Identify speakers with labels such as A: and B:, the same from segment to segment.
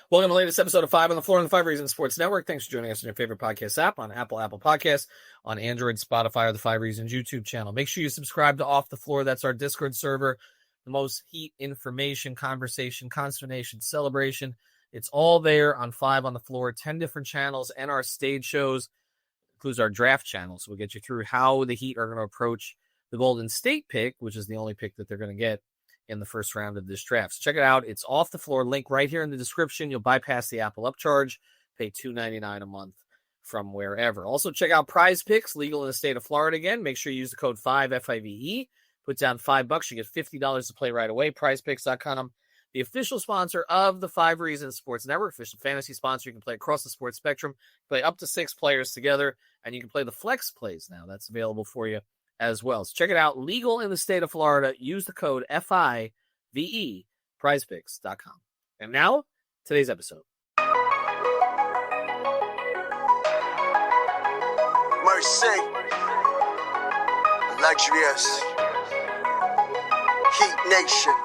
A: Welcome to the latest episode of 5 on the Floor on the 5 Reasons Sports Network. Thanks for joining us on your favorite podcast app on Apple Podcasts, on Android, Spotify, or the 5 Reasons YouTube channel. Make sure you subscribe to Off the Floor. That's our Discord server. The most heat, information, conversation, consternation, celebration. It's all there on 5 on the Floor, 10 different channels, and our stage shows. Includes our draft channel. So we'll get you through how the Heat are going to approach the Golden State pick, which is the only pick that they're going to get in the first round of this draft. So check it out. It's Off the Floor. Link right here in the description. You'll bypass the Apple upcharge. Pay $2.99 a month from wherever. Also check out Prize Picks, legal in the state of Florida again. Make sure you use the code 5 FIVE. Put down $5. You get $50 to play right away. PrizePicks.com. The official sponsor of the 5 Reasons Sports Network, official fantasy sponsor. You can play across the sports spectrum, play up to 6 players together, and you can play the flex plays now. That's available for you as well. So check it out. Legal in the state of Florida. Use the code FIVE, prizepicks.com. And now, today's episode.
B: Mercy. Luxurious. Heat Nation.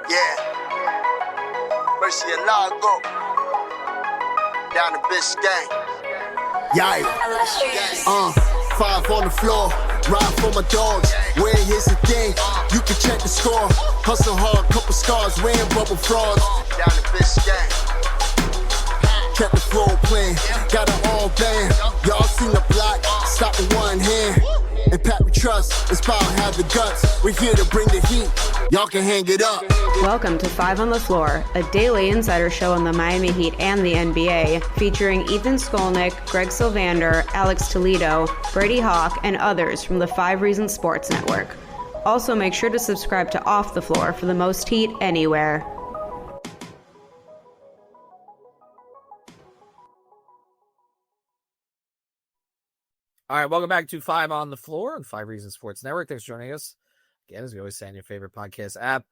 B: Yeah. Mercy and Lago. Down to Biscayne. Yikes. 5 on the floor, ride for my dogs. Where here's the thing, you can check the score. Hustle hard, couple scars, wearing bubble frogs. Down to Biscayne. Kept the floor playing, got it all band. Y'all seen the block, stop with one hand. And Pat we trust, it's power, have the guts. We're here to bring the heat, y'all can hang it up.
C: Welcome to 5 on the Floor, a daily insider show on the Miami Heat and the NBA, featuring Ethan Skolnick, Greg Sylvander, Alex Toledo, Brady Hawk, and others from the 5 Reasons Sports Network. Also make sure to subscribe to Off the Floor for the most heat anywhere.
A: All right, welcome back to 5 on the Floor on 5 Reasons Sports Network. Thanks for joining us. Again, as we always say on your favorite podcast app.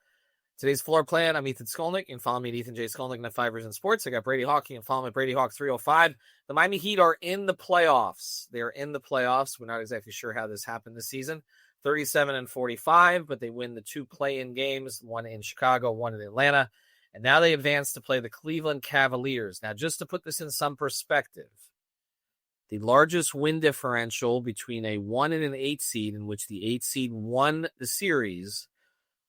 A: Today's floor plan, I'm Ethan Skolnick. You can follow me at Ethan J. Skolnick at 5 Reasons Sports. I got Brady Hawk. You can follow me at Brady Hawk 305. The Miami Heat are in the playoffs. They're in the playoffs. We're not exactly sure how this happened this season. 37-45, but they win the 2 play-in games, one in Chicago, one in Atlanta. And now they advance to play the Cleveland Cavaliers. Now, just to put this in some perspective, the largest win differential between a 1 and an 8 seed, in which the 8 seed won the series,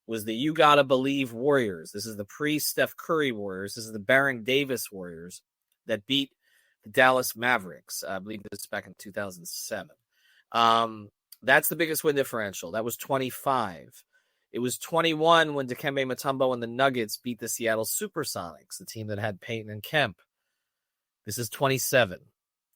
A: was the You Gotta Believe Warriors. This is the pre-Steph Curry Warriors. This is the Baron Davis Warriors that beat the Dallas Mavericks. I believe this was back in 2007. That's the biggest win differential. That was 25. It was 21 when Dikembe Mutombo and the Nuggets beat the Seattle Supersonics, the team that had Peyton and Kemp. This is 27.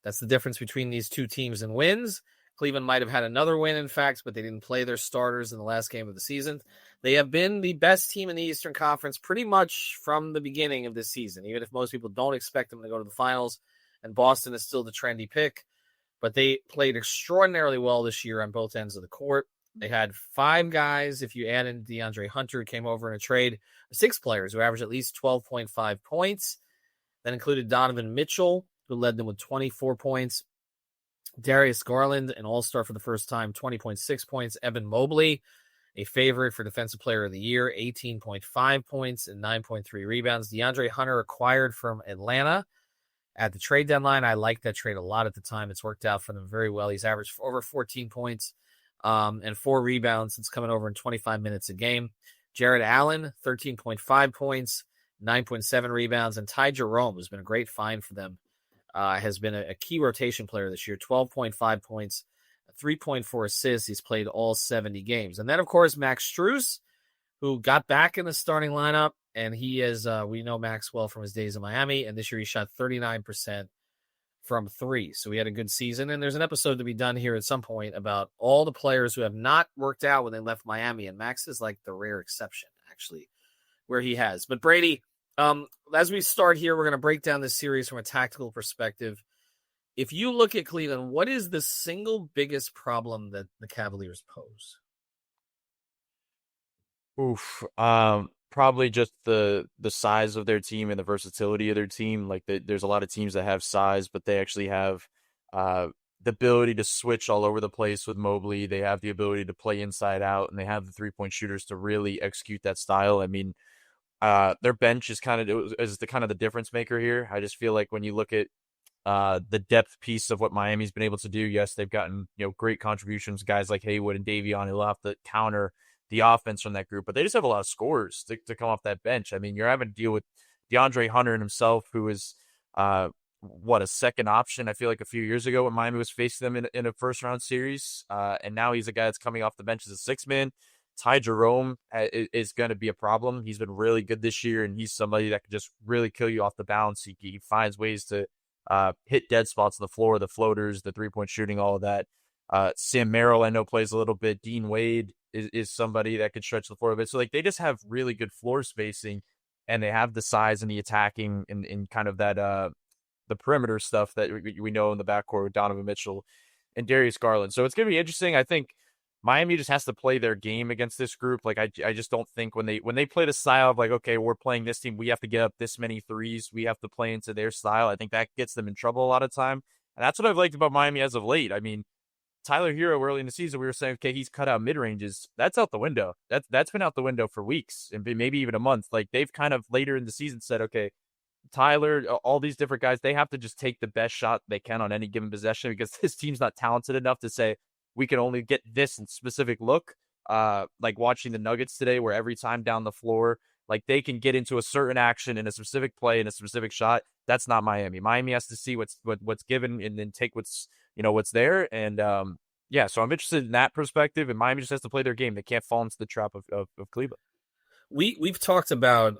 A: That's the difference between these two teams in wins. Cleveland might have had another win, in fact, but they didn't play their starters in the last game of the season. They have been the best team in the Eastern Conference pretty much from the beginning of this season, even if most people don't expect them to go to the finals, and Boston is still the trendy pick. But they played extraordinarily well this year on both ends of the court. They had 5 guys, if you add in DeAndre Hunter, came over in a trade, 6 players who averaged at least 12.5 points. That included Donovan Mitchell, who led them with 24 points. Darius Garland, an all-star for the first time, 20.6 points. Evan Mobley, a favorite for Defensive Player of the Year, 18.5 points and 9.3 rebounds. DeAndre Hunter acquired from Atlanta at the trade deadline. I liked that trade a lot at the time. It's worked out for them very well. He's averaged over 14 points and 4 rebounds since coming over in 25 minutes a game. Jared Allen, 13.5 points, 9.7 rebounds. And Ty Jerome, who's been a great find for them, has been a key rotation player this year, 12.5 points, 3.4 assists. He's played all 70 games. And then, of course, Max Strus, who got back in the starting lineup, and he is, we know Max well from his days in Miami, and this year he shot 39% from 3. So he had a good season, and there's an episode to be done here at some point about all the players who have not worked out when they left Miami, and Max is like the rare exception, actually, where he has. But Brady, as we start here, we're going to break down this series from a tactical perspective. If you look at Cleveland, what is the single biggest problem that the Cavaliers pose?
D: Probably just the size of their team and the versatility of their team. Like there's a lot of teams that have size, but they actually have the ability to switch all over the place with Mobley. They have the ability to play inside out, and they have the 3-point shooters to really execute that style. I mean, Their bench is the difference maker here. I just feel like when you look at the depth piece of what Miami's been able to do, yes, they've gotten great contributions, guys like Haywood and Davion who have to counter the offense from that group, but they just have a lot of scorers to come off that bench. I mean, you're having to deal with DeAndre Hunter and himself, who is a second option. I feel like a few years ago when Miami was facing them in a first round series, and now he's a guy that's coming off the bench as a six man. Ty Jerome is going to be a problem. He's been really good this year, and he's somebody that can just really kill you off the bounce. He finds ways to hit dead spots on the floor, the floaters, the three-point shooting, all of that. Sam Merrill, I know, plays a little bit. Dean Wade is somebody that could stretch the floor a bit. So, like, they just have really good floor spacing, and they have the size and the attacking and kind of that the perimeter stuff that we know in the backcourt with Donovan Mitchell and Darius Garland. So it's going to be interesting. I think Miami just has to play their game against this group. Like, I just don't think when they play the style of like, okay, we're playing this team, we have to get up this many threes, we have to play into their style. I think that gets them in trouble a lot of time. And that's what I've liked about Miami as of late. I mean, Tyler Herro early in the season, we were saying, okay, he's cut out mid-ranges. That's out the window. That's been out the window for weeks and maybe even a month. Like, they've kind of later in the season said, okay, Tyler, all these different guys, they have to just take the best shot they can on any given possession because this team's not talented enough to say, we can only get this specific look. Like watching the Nuggets today, where every time down the floor, like they can get into a certain action in a specific play in a specific shot. That's not Miami. Miami has to see what's given and then take what's there. And so I'm interested in that perspective. And Miami just has to play their game. They can't fall into the trap of Cleveland.
A: We've talked about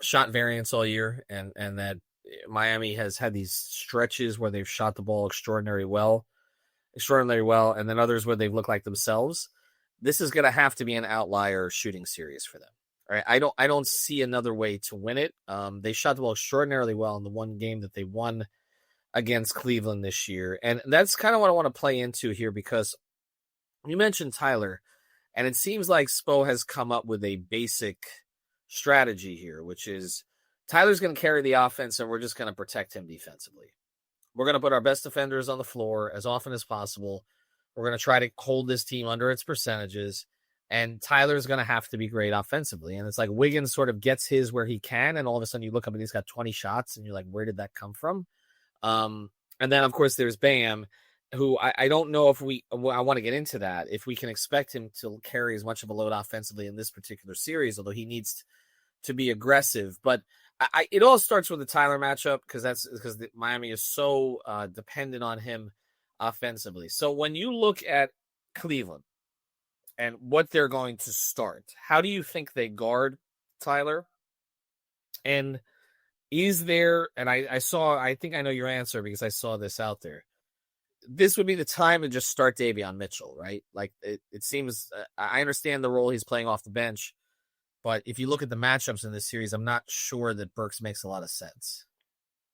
A: shot variance all year, and that Miami has had these stretches where they've shot the ball extraordinarily well, and then others where they've looked like themselves. This is going to have to be an outlier shooting series for them. All right, I don't see another way to win it. They shot the ball extraordinarily well in the one game that they won against Cleveland this year, and that's kind of what I want to play into here, because you mentioned Tyler, and it seems like Spo has come up with a basic strategy here, which is Tyler's going to carry the offense, and we're just going to protect him defensively. We're going to put our best defenders on the floor as often as possible. We're going to try to hold this team under its percentages, and Tyler's going to have to be great offensively. And it's like Wiggins sort of gets his where he can, and all of a sudden you look up and he's got 20 shots, and you're like, where did that come from? And then, of course, there's Bam, who I don't know if I want to get into that, if we can expect him to carry as much of a load offensively in this particular series, although he needs to be aggressive. But it all starts with the Tyler matchup, because Miami is so dependent on him offensively. So when you look at Cleveland and what they're going to start, how do you think they guard Tyler? And is there, and I think I know your answer because I saw this out there, this would be the time to just start Davion Mitchell, right? Like it seems, I understand the role he's playing off the bench, but if you look at the matchups in this series, I'm not sure that Burks makes a lot of sense.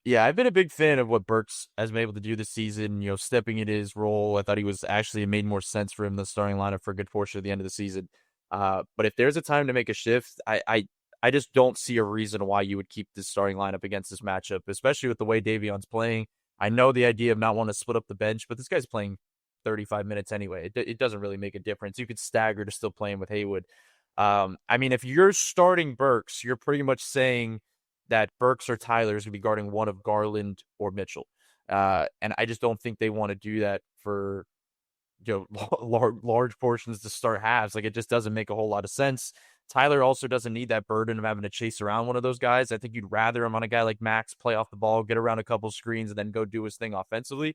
D: Yeah, I've been a big fan of what Burks has been able to do this season, stepping into his role. I thought he was actually, it made more sense for him, the starting lineup, for a good portion of the end of the season. But if there's a time to make a shift, I just don't see a reason why you would keep this starting lineup against this matchup, especially with the way Davion's playing. I know the idea of not wanting to split up the bench, but this guy's playing 35 minutes anyway. It doesn't really make a difference. You could stagger to still playing with Haywood. I mean, if you're starting Burks, you're pretty much saying that Burks or Tyler is going to be guarding one of Garland or Mitchell. And I just don't think they want to do that for large portions to start halves. Like, it just doesn't make a whole lot of sense. Tyler also doesn't need that burden of having to chase around one of those guys. I think you'd rather him on a guy like Max play off the ball, get around a couple screens, and then go do his thing offensively.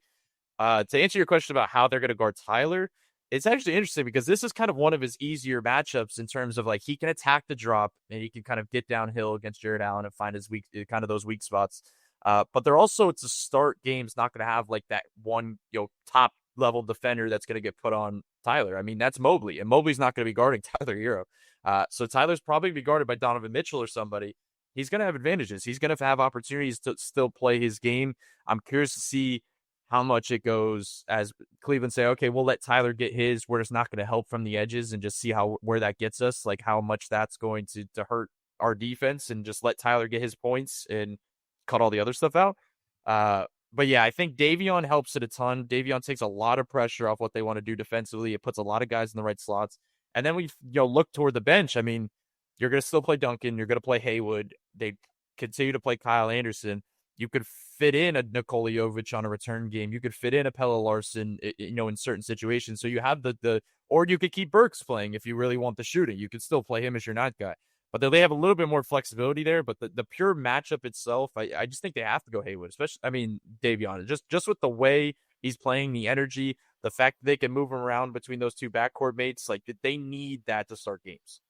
D: To answer your question about how they're going to guard Tyler, it's actually interesting because this is kind of one of his easier matchups in terms of, like, he can attack the drop and he can kind of get downhill against Jared Allen and find his those weak spots. But they're also, to start games, not going to have like that one, top level defender that's going to get put on Tyler. I mean, that's Mobley, and Mobley's not going to be guarding Tyler Herro. So Tyler's probably going to be guarded by Donovan Mitchell or somebody. He's going to have advantages. He's going to have opportunities to still play his game. I'm curious to see how much it goes as Cleveland say, okay, we'll let Tyler get his, where it's not going to help from the edges, and just see where that gets us, like how much that's going to hurt our defense, and just let Tyler get his points and cut all the other stuff out. But yeah, I think Davion helps it a ton. Davion takes a lot of pressure off what they want to do defensively. It puts a lot of guys in the right slots. And then we look toward the bench. I mean, You're going to still play Duncan. You're going to play Haywood. They continue to play Kyle Anderson. You could fit in a Nikola Jovic on a return game. You could fit in a Pelle Larsson, in certain situations. So you have or you could keep Burks playing if you really want the shooting. You could still play him as your ninth guy. But they have a little bit more flexibility there. But the pure matchup itself, I just think they have to go Haywood, especially, Davion. Just with the way he's playing, the energy, the fact that they can move him around between those two backcourt mates, like they need that to start games.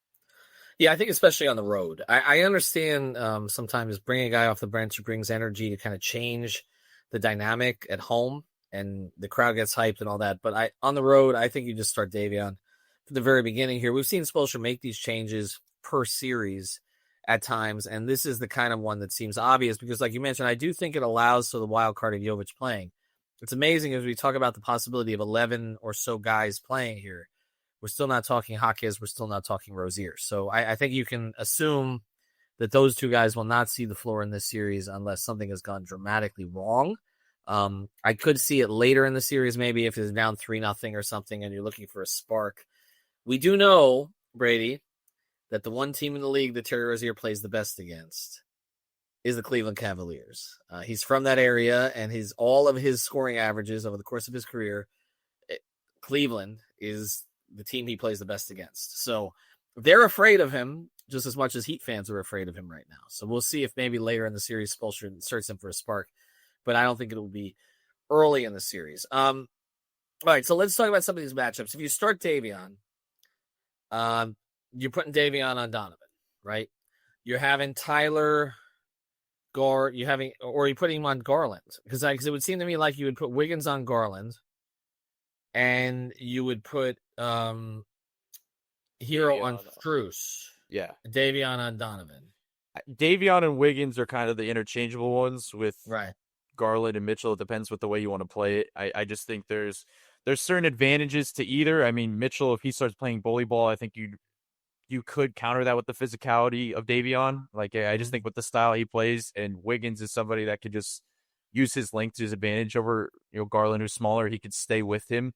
A: Yeah, I think especially on the road. I understand sometimes bringing a guy off the bench brings energy to kind of change the dynamic at home and the crowd gets hyped and all that. But on the road, I think you just start Davion from the very beginning here. We've seen Spoelstra make these changes per series at times, and this is the kind of one that seems obvious because, like you mentioned, I do think it allows for the wild card of Jovic playing. It's amazing as we talk about the possibility of 11 or so guys playing here. We're still not talking Jaquez. We're still not talking Rozier. So I think you can assume that those two guys will not see the floor in this series unless something has gone dramatically wrong. I could see it later in the series, maybe if it's down 3-0 or something and you're looking for a spark. We do know, Brady, that the one team in the league that Terry Rozier plays the best against is the Cleveland Cavaliers. He's from that area, and all of his scoring averages over the course of his career, Cleveland is the team he plays the best against. So they're afraid of him just as much as Heat fans are afraid of him right now. So we'll see if maybe later in the series Spoelstra inserts him for a spark, but I don't think it'll be early in the series. All right, so let's talk about some of these matchups. If you start Davion, you're putting Davion on Donovan, right? You're having Tyler or you're putting him on Garland because it would seem to me like you would put Wiggins on Garland and you would put Herro on Strus.
D: Yeah.
A: Davion on Donovan.
D: Davion and Wiggins are kind of the interchangeable ones with Garland and Mitchell. It depends with the way you want to play it. I just think there's certain advantages to either. I mean, Mitchell, if he starts playing bully ball, I think you could counter that with the physicality of Davion. Like, I just think with the style he plays, and Wiggins is somebody that could just use his length to his advantage over, Garland, who's smaller. He could stay with him.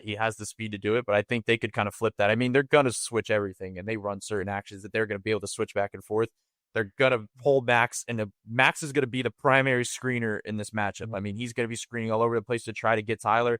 D: He has the speed to do it, but I think they could kind of flip that. I mean, they're going to switch everything, and they run certain actions that they're going to be able to switch back and forth. They're going to hold Max, and Max is going to be the primary screener in this matchup. I mean, he's going to be screening all over the place to try to get Tyler.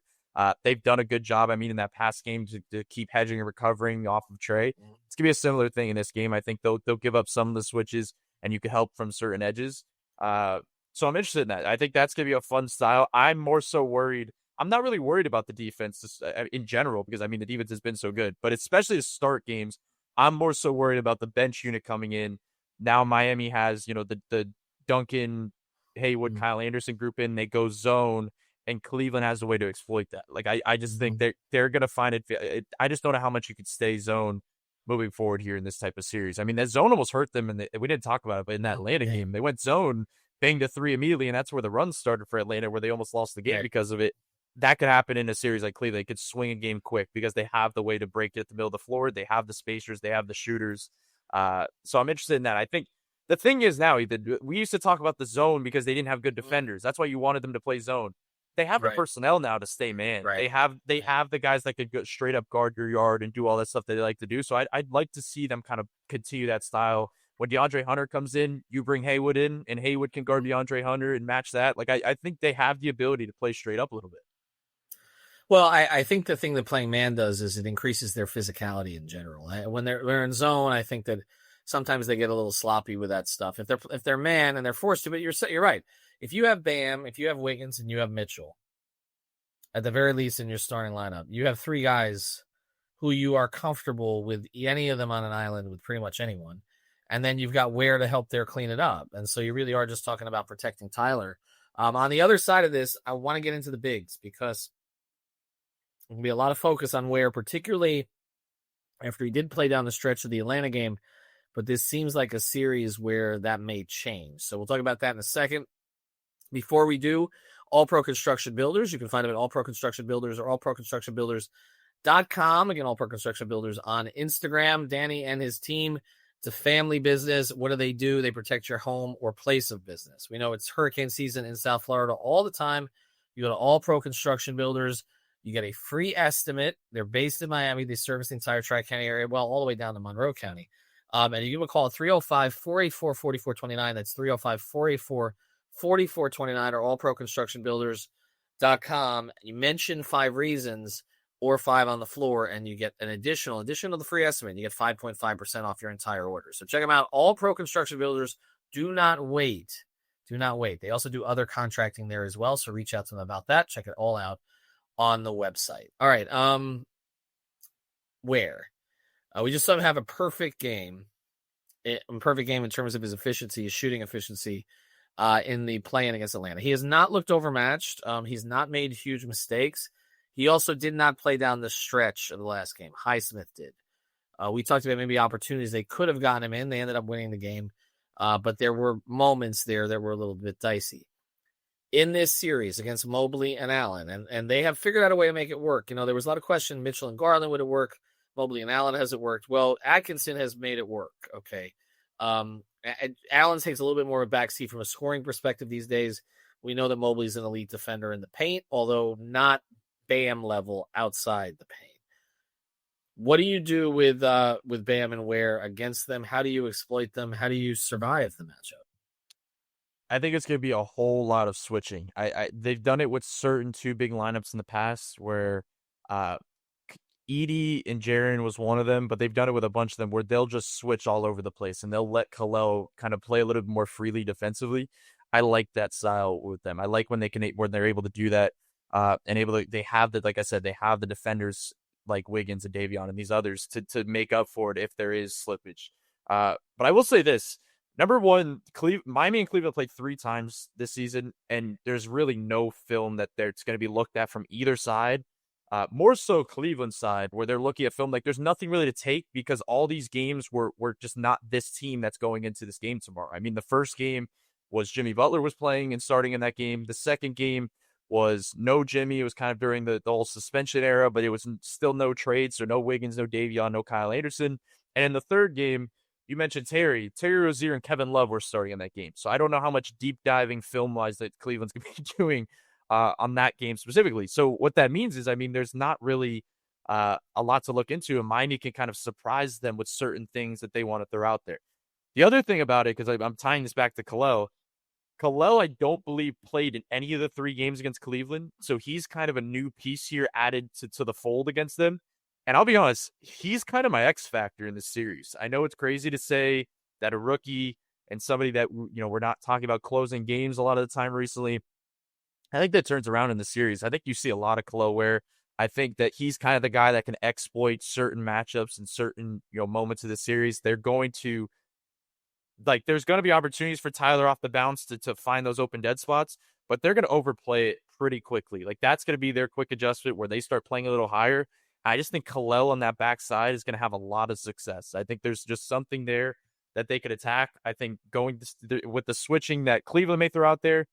D: They've done a good job, in that past game to keep hedging and recovering off of Trey. It's going to be a similar thing in this game. I think they'll give up some of the switches, and you can help from certain edges. So I'm interested in that. I think that's going to be a fun style. I'm more so worried. I'm not really worried about the defense in general because, the defense has been so good. But especially to start games, I'm more so worried about the bench unit coming in. Now Miami has, the Duncan, Haywood, Kyle Anderson group in. They go zone, and Cleveland has a way to exploit that. Like, I just think they're going to find it. I just don't know how much you could stay zone moving forward here in this type of series. I mean, that zone almost hurt them, and we didn't talk about it, but in that Atlanta game, they went zone, banged a three immediately, and that's where the run started for Atlanta, where they almost lost the game because of it. That could happen in a series like Cleveland. They could swing a game quick because they have the way to break it at the middle of the floor. They have the spacers. They have the shooters. So I'm interested in that. I think the thing is now, we used to talk about the zone because they didn't have good defenders. That's why you wanted them to play zone. They have the personnel now to stay man. They have the guys that could go straight up guard your yard and do all that stuff that they like to do. So I'd like to see them kind of continue that style. When DeAndre Hunter comes in, you bring Haywood in, and Haywood can guard DeAndre Hunter and match that. Like, I think they have the ability to play straight up a little bit.
A: Well, I think the thing that playing man does is it increases their physicality in general. When they're in zone, I think that sometimes they get a little sloppy with that stuff. If they're man and they're forced to, but you're right. If you have Bam, if you have Wiggins, and you have Mitchell, at the very least in your starting lineup, you have three guys who you are comfortable with any of them on an island with pretty much anyone. And then you've got Ware to help there clean it up. And so you really are just talking about protecting Tyler. On the other side of this, I want to get into the bigs because there'll be a lot of focus on Ware, particularly after he did play down the stretch of the Atlanta game. But this seems like a series where that may change. So we'll talk about that in a second. Before we do, All Pro Construction Builders. You can find them at All Pro Construction Builders or allproconstructionbuilders.com. Again, All Pro Construction Builders on Instagram. Danny and his team. It's a family business. What do? They protect your home or place of business. We know it's hurricane season in South Florida all the time. You go to All Pro Construction Builders. You get a free estimate. They're based in Miami. They service the entire Tri-County area, well, all the way down to Monroe County. And you give them a call at 305-484-4429. That's 305-484-4429 or allproconstructionbuilders.com. You mention 5 reasons or 5 on the floor, and you get an addition to the free estimate. You get 5.5% off your entire order. So check them out. All Pro Construction Builders. Do not wait. Do not wait. They also do other contracting there as well. So reach out to them about that. Check it all out on the website. All right. Where? We just saw him have a perfect game. In terms of his efficiency, his shooting efficiency in the play-in against Atlanta. He has not looked overmatched. He's not made huge mistakes. He also did not play down the stretch of the last game. Highsmith did. We talked about maybe opportunities they could have gotten him in. They ended up winning the game. But there were moments there that were a little bit dicey. In this series against Mobley and Allen, and they have figured out a way to make it work. You know, there was a lot of question, Mitchell and Garland, would it work? Mobley and Allen, has it worked? Well, Atkinson has made it work, okay? Allen takes a little bit more of a backseat from a scoring perspective these days. We know that Mobley's an elite defender in the paint, although not Bam level outside the paint. What do you do with Bam and Ware against them? How do you exploit them? How do you survive the matchup?
D: I think it's going to be a whole lot of switching. They've done it with certain 2 big lineups in the past where Edie and Jaren was one of them, but they've done it with a bunch of them where they'll just switch all over the place and they'll let Kalel kind of play a little bit more freely defensively. I like that style with them. I like when they're able to do that they have the defenders like Wiggins and Davion and these others to make up for it if there is slippage. But I will say this. Number one, Miami and Cleveland played 3 times this season, and there's really no film that it's going to be looked at from either side. More so Cleveland side, where they're looking at film like there's nothing really to take because all these games were just not this team that's going into this game tomorrow. I mean, the first game was Jimmy Butler was playing and starting in that game. The second game was no Jimmy. It was kind of during the whole suspension era, but it was still no trades, so no Wiggins, no Davion, no Kyle Anderson. And in the third game, you mentioned Terry Rozier, and Kevin Love were starting in that game. So I don't know how much deep diving film-wise that Cleveland's going to be doing on that game specifically. So what that means is, I mean, there's not really a lot to look into, and Miami can kind of surprise them with certain things that they want to throw out there. The other thing about it, because I'm tying this back to Kalel, I don't believe played in any of the 3 games against Cleveland, so he's kind of a new piece here added to the fold against them. And I'll be honest, he's kind of my X factor in this series. I know it's crazy to say that a rookie and somebody that, we're not talking about closing games a lot of the time recently. I think that turns around in the series. I think you see a lot of Kalel where I think that he's kind of the guy that can exploit certain matchups and certain, moments of the series. They're going to, there's going to be opportunities for Tyler off the bounce to find those open dead spots, but they're going to overplay it pretty quickly. That's going to be their quick adjustment where they start playing a little higher. I just think Kalel on that backside is going to have a lot of success. I think there's just something there that they could attack. I think going with the switching that Cleveland may throw out there,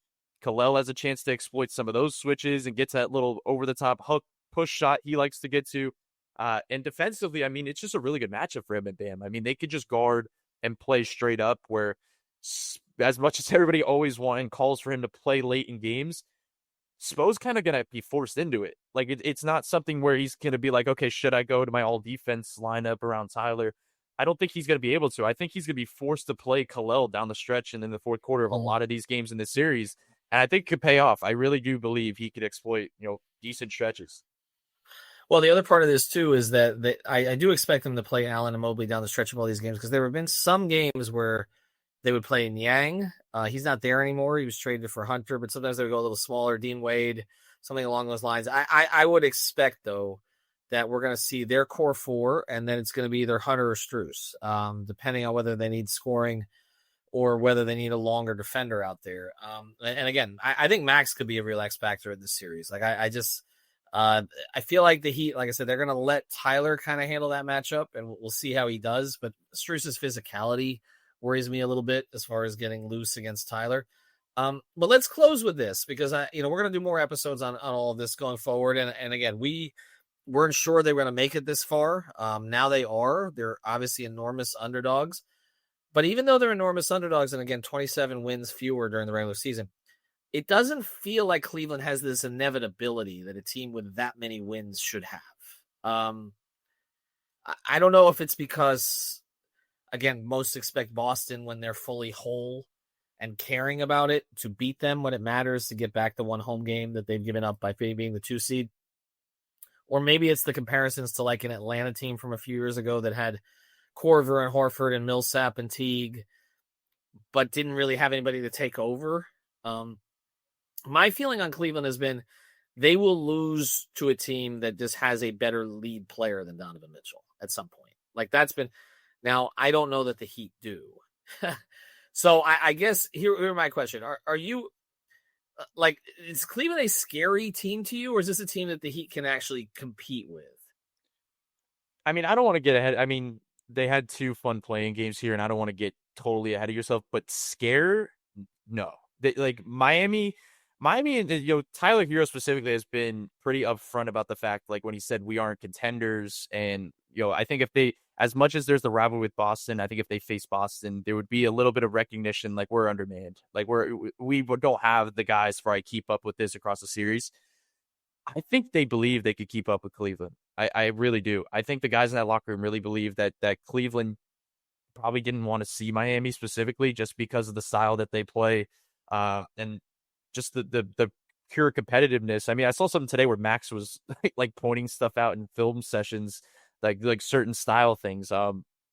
D: Kalel has a chance to exploit some of those switches and get to that little over-the-top hook push shot he likes to get to. And defensively, I mean, it's just a really good matchup for him and Bam. I mean, they could just guard and play straight up where as much as everybody always wants and calls for him to play late in games, Spo's kind of going to be forced into it. It's not something where he's going to be like, okay, should I go to my all-defense lineup around Tyler? I don't think he's going to be able to. I think he's going to be forced to play Kalel down the stretch and in the fourth quarter of a lot of these games in this series. And I think it could pay off. I really do believe he could exploit, decent stretches.
A: Well, the other part of this, too, is that I do expect them to play Allen and Mobley down the stretch of all these games because there have been some games where they would play Niang. He's not there anymore. He was traded for Hunter, but sometimes they would go a little smaller. Dean Wade, something along those lines. I would expect, though, that we're going to see their core 4, and then it's going to be either Hunter or Strus, depending on whether they need scoring or whether they need a longer defender out there. And again, I think Max could be a real X factor in this series. I feel like the Heat, like I said, they're going to let Tyler kind of handle that matchup, and we'll see how he does. But Strus's physicality worries me a little bit as far as getting loose against Tyler. But let's close with this because we're going to do more episodes on all of this going forward. And again, we weren't sure they were going to make it this far. Now they are. They're obviously enormous underdogs. But even though they're enormous underdogs, and again, 27 wins fewer during the regular season, it doesn't feel like Cleveland has this inevitability that a team with that many wins should have. I don't know if it's because Again, most expect Boston when they're fully whole and caring about it to beat them when it matters to get back the one home game that they've given up by being the 2 seed. Or maybe it's the comparisons to like an Atlanta team from a few years ago that had Korver and Horford and Millsap and Teague, but didn't really have anybody to take over. My feeling on Cleveland has been they will lose to a team that just has a better lead player than Donovan Mitchell at some point. Like that's been, now I don't know that the Heat do. So I guess here my question. Are you like, is Cleveland a scary team to you, or is this a team that the Heat can actually compete with?
D: I mean, I don't want to get ahead. I mean, they had 2 fun playing games here, and I don't want to get totally ahead of yourself, but scare? No. Like Miami and Tyler Herro specifically has been pretty upfront about the fact, like when he said we aren't contenders, and I think if they, as much as there's the rivalry with Boston, I think if they face Boston, there would be a little bit of recognition, like we're undermanned, like we don't have the guys for I keep up with this across the series. I think they believe they could keep up with Cleveland. I really do. I think the guys in that locker room really believe that Cleveland probably didn't want to see Miami specifically just because of the style that they play, and just the pure competitiveness. I mean, I saw something today where Max was like pointing stuff out in film sessions, like certain style things.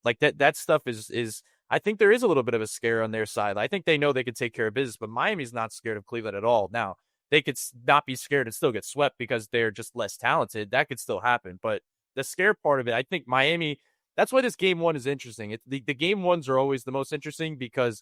D: Like that stuff is I think there is a little bit of a scare on their side. I think they know they could take care of business, but Miami's not scared of Cleveland at all. Now, they could not be scared and still get swept because they're just less talented. That could still happen. But the scare part of it, I think Miami, that's why this game 1 is interesting. The game 1s are always the most interesting because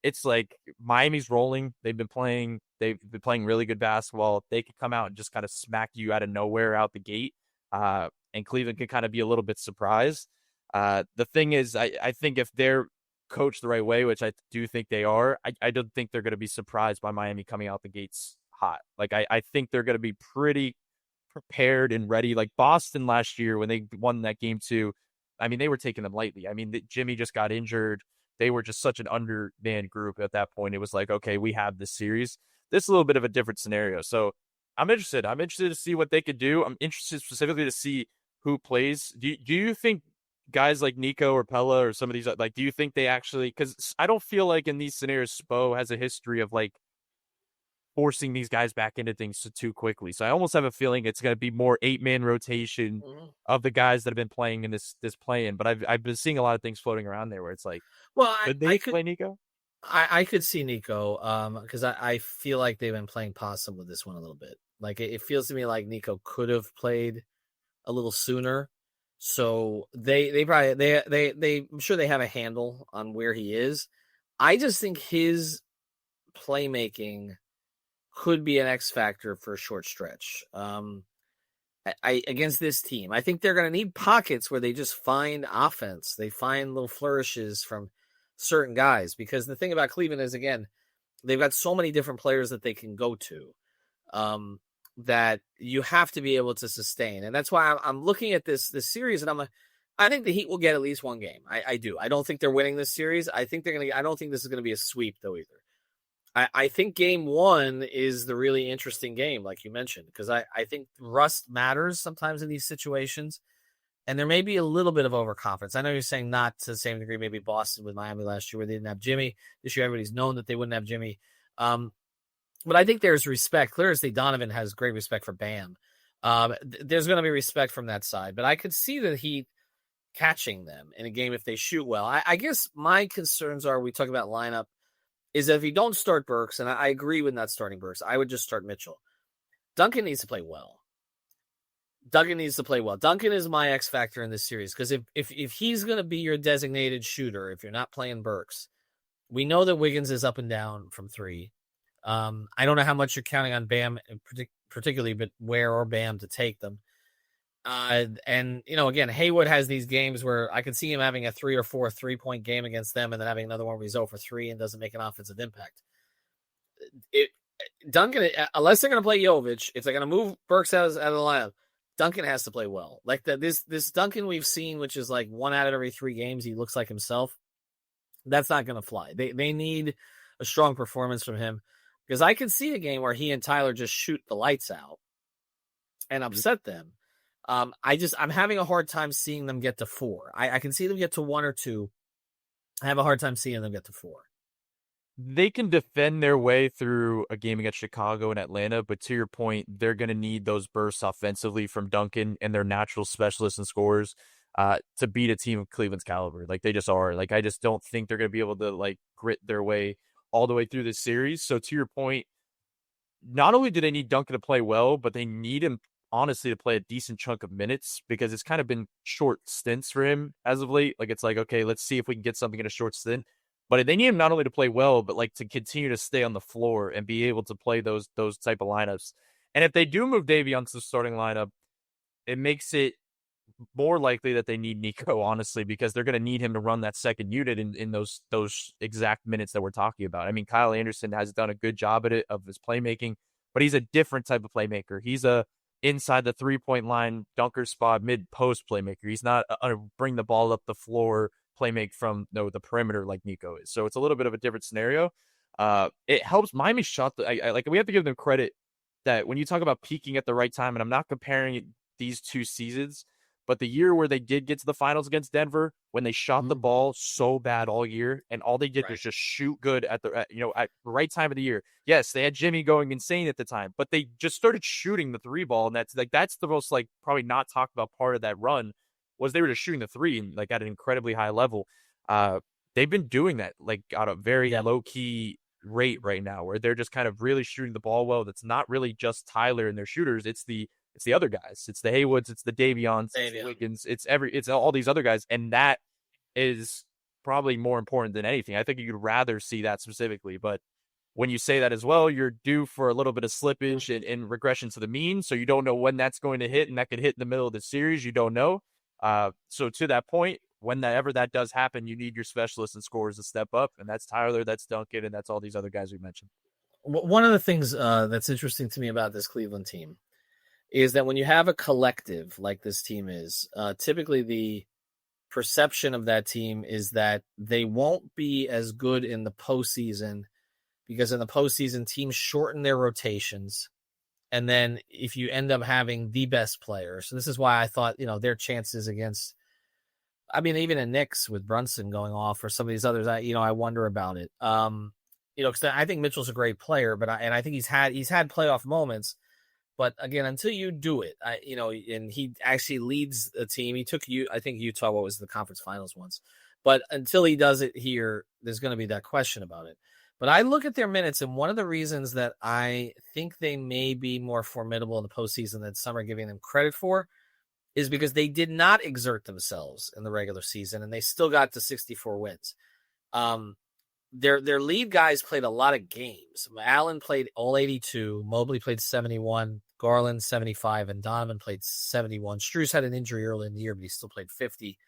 D: it's like Miami's rolling. They've been playing really good basketball. They could come out and just kind of smack you out of nowhere out the gate. And Cleveland could kind of be a little bit surprised. The thing is, I think if they're coached the right way, which I do think they are, I don't think they're going to be surprised by Miami coming out the gates hot. Like I think they're going to be pretty prepared and ready. Like Boston last year when they won that game 2, I mean, they were taking them lightly. I mean, Jimmy just got injured. They were just such an undermanned group at that point. It was like, okay, we have this series. This is a little bit of a different scenario. So I'm interested. I'm interested to see what they could do. I'm interested specifically to see who plays. Do you think guys like Nico or Pella or some of these, like, do you think they actually, because I don't feel like in these scenarios, Spo has a history of like forcing these guys back into things too quickly. So I almost have a feeling it's going to be more 8-man rotation of the guys that have been playing in this play-in. But I've been seeing a lot of things floating around there where it's like,
A: well,
D: could they play Nico?
A: I could see Nico because I feel like they've been playing possum with this one a little bit. Like it feels to me like Nico could have played a little sooner. So they probably I'm sure they have a handle on where he is. I just think his playmaking could be an X factor for a short stretch. I against this team, I think they're going to need pockets where they just find offense. They find little flourishes from certain guys, because the thing about Cleveland is, again, they've got so many different players that they can go to, that you have to be able to sustain. And that's why I'm looking at this series, and I think the Heat will get at least one game. I do. I don't think they're winning this series. I don't think this is going to be a sweep though either. I think game 1 is the really interesting game, like you mentioned, because I think rust matters sometimes in these situations, and there may be a little bit of overconfidence. I know you're saying not to the same degree, maybe Boston with Miami last year where they didn't have Jimmy. This year, everybody's known that they wouldn't have Jimmy. But I think there's respect. Clear as day, Donovan has great respect for Bam. There's going to be respect from that side, but I could see the Heat catching them in a game if they shoot well. I guess my concerns are, we talk about lineup, is that if you don't start Burks, and I agree with not starting Burks, I would just start Mitchell. Duncan needs to play well. Duncan is my X factor in this series, because if he's going to be your designated shooter, if you're not playing Burks, we know that Wiggins is up and down from 3. I don't know how much you're counting on Bam, particularly, but where or Bam to take them. And, again, Haywood has these games where I could see him having a 3 or 4 3-point game against them and then having another one where he's 0 for 3 and doesn't make an offensive impact. Duncan, unless they're going to play Jovic, if they're going to move Burks out of the lineup, Duncan has to play well. Like this Duncan we've seen, which is like 1 out of every 3 games, he looks like himself. That's not going to fly. They need a strong performance from him, because I could see a game where he and Tyler just shoot the lights out and upset them. I'm having a hard time seeing them get to 4. I can see them get to 1 or 2, I have a hard time seeing them get to 4.
D: They can defend their way through a game against Chicago and Atlanta, but to your point, they're going to need those bursts offensively from Duncan and their natural specialists and scorers to beat a team of Cleveland's caliber. Like, they just are. Like, I just don't think they're going to be able to, like, grit their way all the way through this series. So to your point, not only do they need Duncan to play well, but they need him, honestly, to play a decent chunk of minutes, because it's kind of been short stints for him as of late. Like, it's like, okay, let's see if we can get something in a short stint. But they need him not only to play well, but like to continue to stay on the floor and be able to play those type of lineups. And if they do move Davion to the starting lineup, it makes it more likely that they need Nico, honestly, because they're going to need him to run that second unit in those exact minutes that we're talking about. I mean, Kyle Anderson has done a good job at it, of his playmaking, but he's a different type of playmaker. He's a inside the 3-point line dunker spot, mid post playmaker. He's not a bring the ball up the floor playmake from the perimeter like Nico is. So it's a little bit of a different scenario. It helps Miami shot. Like, we have to give them credit that when you talk about peaking at the right time, and I'm not comparing these two seasons, but the year where they did get to the finals against Denver, when they shot the ball so bad all year, and all they did was just shoot good at the right time of the year. Yes, they had Jimmy going insane at the time, but they just started shooting the 3 ball, and that's the most, like, probably not talked about part of that run, was they were just shooting the 3 and, like, at an incredibly high level. They've been doing that, like, at a very low key rate right now, where they're just kind of really shooting the ball well. That's not really just Tyler and their shooters. It's the other guys. It's the Haywoods. It's the Davions. It's the Wiggins. It's all these other guys. And that is probably more important than anything. I think you'd rather see that specifically. But when you say that as well, you're due for a little bit of slippage and regression to the mean. So you don't know when that's going to hit, and that could hit in the middle of the series. You don't know. So to that point, whenever that does happen, you need your specialists and scorers to step up. And that's Tyler, that's Duncan, and that's all these other guys we mentioned.
A: One of the things that's interesting to me about this Cleveland team is that when you have a collective like this team is, typically the perception of that team is that they won't be as good in the postseason, because in the postseason, teams shorten their rotations. And then if you end up having the best player, so this is why I thought, their chances against, I mean, even in Knicks with Brunson going off, or some of these others, I wonder about it. Because I think Mitchell's a great player, but I think he's had playoff moments. But again, until you do it, and he actually leads the team. He took I think Utah, what was the conference finals once. But until he does it here, there's going to be that question about it. But I look at their minutes, and one of the reasons that I think they may be more formidable in the postseason than some are giving them credit for is because they did not exert themselves in the regular season, and they still got to 64 wins. Their lead guys played a lot of games. Allen played all 82, Mobley played 71, Garland 75, and Donovan played 71. Strus had an injury early in the year, but he still played 50.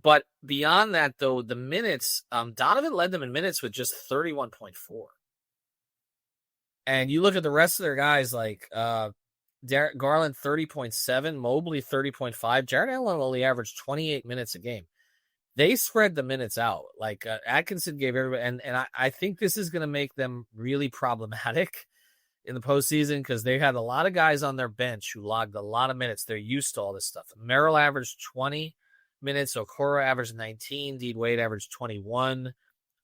A: But beyond that, though, the minutes, Donovan led them in minutes with just 31.4. And you look at the rest of their guys, like Garland 30.7, Mobley 30.5. Jared Allen only averaged 28 minutes a game. They spread the minutes out. Like Atkinson gave everybody, and I think this is going to make them really problematic in the postseason, because they had a lot of guys on their bench who logged a lot of minutes. They're used to all this stuff. Merrill averaged 20 minutes. Okoro averaged 19. Dean Wade averaged 21.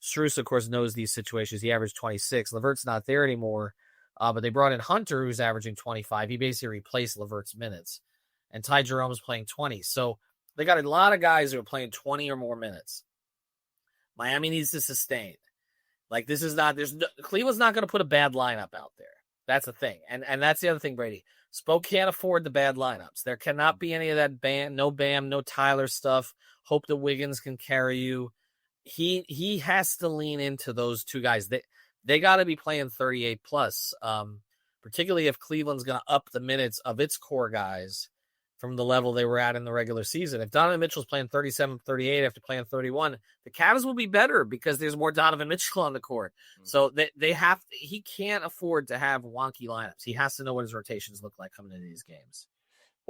A: Strus, of course, knows these situations. He averaged 26. LeVert's not there anymore, but they brought in Hunter, who's averaging 25. He basically replaced LeVert's minutes. And Ty Jerome's playing 20. So they got a lot of guys who are playing 20 or more minutes. Miami needs to sustain. Like, this is not, Cleveland's not going to put a bad lineup out there. That's the thing. And that's the other thing, Brady. Spo can't afford the bad lineups. There cannot be any of that Bam, no Tyler stuff. Hope the Wiggins can carry you. He has to lean into those two guys. They got to be playing 38 plus, particularly if Cleveland's going to up the minutes of its core guys from the level they were at in the regular season. If Donovan Mitchell's playing 37, 38 after playing 31, the Cavs will be better because there's more Donovan Mitchell on the court. So he can't afford to have wonky lineups. He has to know what his rotations look like coming into these games.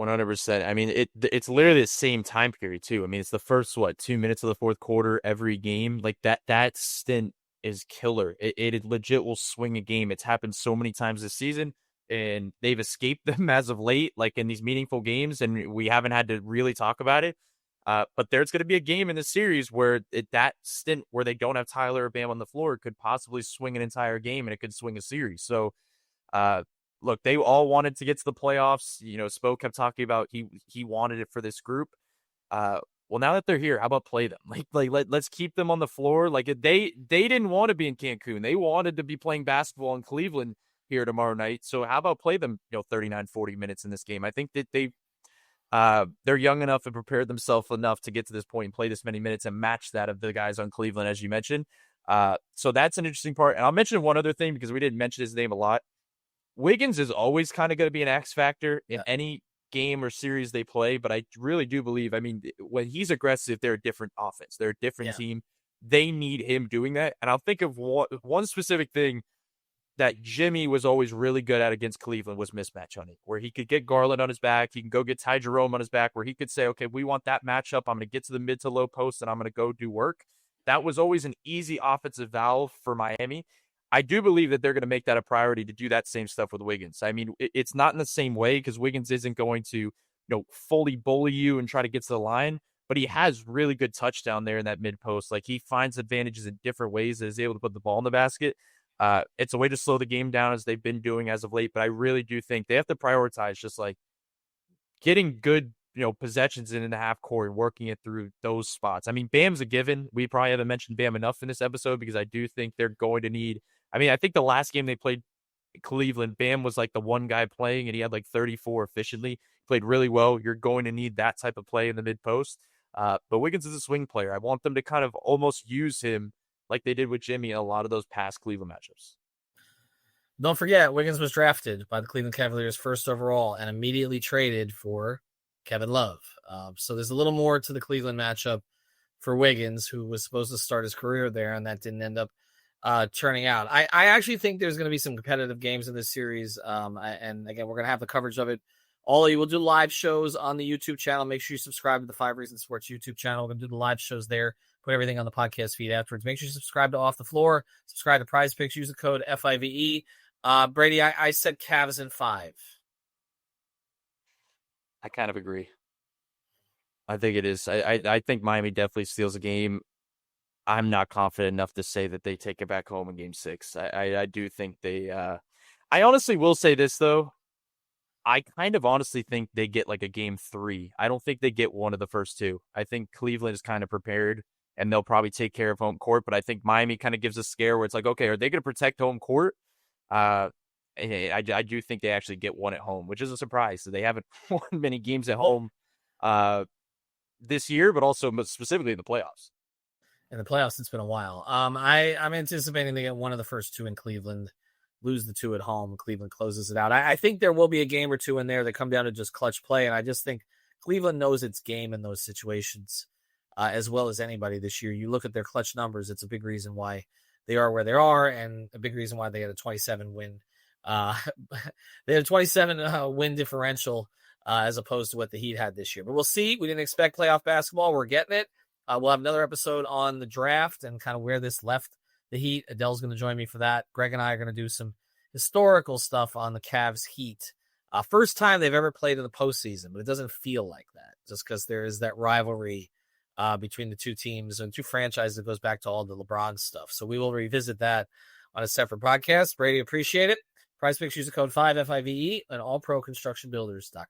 D: 100%. I mean, it's literally the same time period too. I mean, it's the first 2 minutes of the fourth quarter every game. Like that stint is killer. It legit will swing a game. It's happened so many times this season, and they've escaped them as of late, like in these meaningful games, and we haven't had to really talk about it. But there's going to be a game in the series where that stint where they don't have Tyler or Bam on the floor could possibly swing an entire game, and it could swing a series. So, look, they all wanted to get to the playoffs. Spo kept talking about he wanted it for this group. Well, now that they're here, how about play them? Let's keep them on the floor. Like they didn't want to be in Cancun. They wanted to be playing basketball in Cleveland here tomorrow night. So how about play them, 39, 40 minutes in this game? I think that they're young enough and prepared themselves enough to get to this point and play this many minutes and match that of the guys on Cleveland, as you mentioned. So that's an interesting part. And I'll mention one other thing because we didn't mention his name a lot. Wiggins is always kind of going to be an X factor in any game or series they play, but I really do believe, when he's aggressive, they're a different offense. They're a different team. They need him doing that. And I'll think of one specific thing that Jimmy was always really good at against Cleveland was mismatch hunting, where he could get Garland on his back. He can go get Ty Jerome on his back, where he could say, okay, we want that matchup. I'm going to get to the mid to low post and I'm going to go do work. That was always an easy offensive valve for Miami. I do believe that they're going to make that a priority to do that same stuff with Wiggins. It's not in the same way because Wiggins isn't going to, fully bully you and try to get to the line, but he has really good touch down there in that mid post. Like he finds advantages in different ways that is able to put the ball in the basket. It's a way to slow the game down as they've been doing as of late, but I really do think they have to prioritize just like getting good, possessions in the half court and working it through those spots. Bam's a given. We probably haven't mentioned Bam enough in this episode because I do think they're going to need. I think the last game they played Cleveland, Bam was like the one guy playing and he had like 34 efficiently. Played really well. You're going to need that type of play in the mid post. But Wiggins is a swing player. I want them to kind of almost use him like they did with Jimmy in a lot of those past Cleveland matchups.
A: Don't forget, Wiggins was drafted by the Cleveland Cavaliers first overall and immediately traded for Kevin Love. So there's a little more to the Cleveland matchup for Wiggins, who was supposed to start his career there, and that didn't end up turning out. I actually think there's going to be some competitive games in this series. And again, we're going to have the coverage of it. All of you will do live shows on the YouTube channel. Make sure you subscribe to the 5 Reasons Sports YouTube channel. We're going to do the live shows there. Put everything on the podcast feed afterwards. Make sure you subscribe to Off the Floor. Subscribe to Prize Picks. Use the code FIVE. Brady, I said Cavs in 5.
D: I kind of agree. I think it is. I think Miami definitely steals a game. I'm not confident enough to say that they take it back home in game 6. I do think they I honestly will say this though. I kind of honestly think they get like a game 3. I don't think they get one of the first 2. I think Cleveland is kind of prepared and they'll probably take care of home court, but I think Miami kind of gives a scare where it's like, okay, are they going to protect home court? I do think they actually get one at home, which is a surprise. So they haven't won many games at home this year, but also specifically in the playoffs.
A: In the playoffs, it's been a while. I'm anticipating they get one of the first 2 in Cleveland, lose the 2 at home. Cleveland closes it out. I think there will be a game or 2 in there that come down to just clutch play, and I just think Cleveland knows its game in those situations as well as anybody this year. You look at their clutch numbers; it's a big reason why they are where they are, and a big reason why they had a 27 win. They had a 27 win differential as opposed to what the Heat had this year. But we'll see. We didn't expect playoff basketball. We're getting it. We'll have another episode on the draft and kind of where this left the Heat. Adele's going to join me for that. Greg and I are going to do some historical stuff on the Cavs Heat. First time they've ever played in the postseason, but it doesn't feel like that just because there is that rivalry between the 2 teams and 2 franchises that goes back to all the LeBron stuff. So we will revisit that on a separate podcast. Brady, appreciate it. Prize Picks, use the code 5FIVE and allproconstructionbuilders.com.